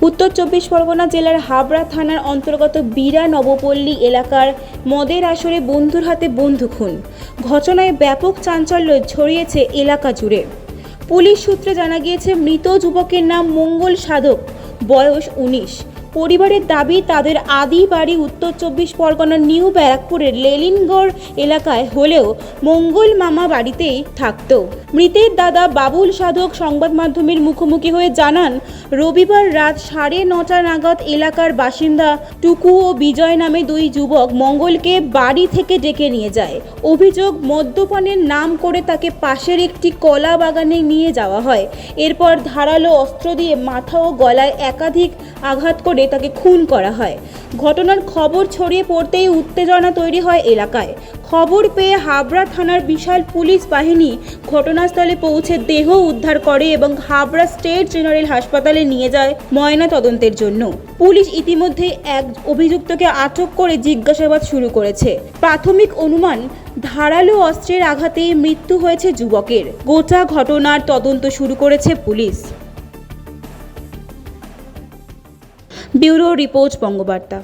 উত্তর চব্বিশ পরগনা জেলার হাবড়া থানার অন্তর্গত বীরা নবপল্লী এলাকার মদের আসরে বন্ধুর হাতে বন্ধু খুন। ঘটনায় ব্যাপক চাঞ্চল্য ছড়িয়েছে এলাকা জুড়ে। পুলিশ সূত্রে জানা গিয়েছে, মৃত যুবকের নাম মঙ্গল সাধক, বয়স 19। পরিবারের দাবি, তাদের আদি বাড়ি উত্তর চব্বিশ পরগনার নিউ ব্যারাকপুরের লেলিনগড় এলাকায় হলেও মঙ্গল মামা বাড়িতেই থাকত। মৃতের দাদা বাবুল সাধক সংবাদ মাধ্যমের মুখোমুখি হয়ে জানান, রবিবার রাত 9:30 নাগাদ এলাকার বাসিন্দা টুকু ও বিজয় নামে দুই যুবক মঙ্গলকে বাড়ি থেকে ডেকে নিয়ে যায়। অভিযোগ, মদ্যপানের নাম করে তাকে পাশের একটি কলা বাগানে নিয়ে যাওয়া হয়। এরপর ধারালো অস্ত্র দিয়ে মাথা ও গলায় একাধিক আঘাত করে তাকে খুন করা হয়। ঘটনার খবর ছড়িয়ে পড়তেই উত্তেজনা তৈরি হয় এলাকায়। খবর পেয়ে হাবড়া থানার বিশাল পুলিশ বাহিনী ঘটনাস্থলে পৌঁছে দেহ উদ্ধার করে এবং হাবড়া স্টেট জেনারেল হাসপাতালে নিয়ে যায় ময়না তদন্তের জন্য। পুলিশ ইতিমধ্যে এক অভিযুক্তকে আটক করে জিজ্ঞাসাবাদ শুরু করেছে। প্রাথমিক অনুমান, ধারালো অস্ত্রের আঘাতেই মৃত্যু হয়েছে যুবকের। গোটা ঘটনার তদন্ত শুরু করেছে পুলিশ। Bureau report, Bangabarta.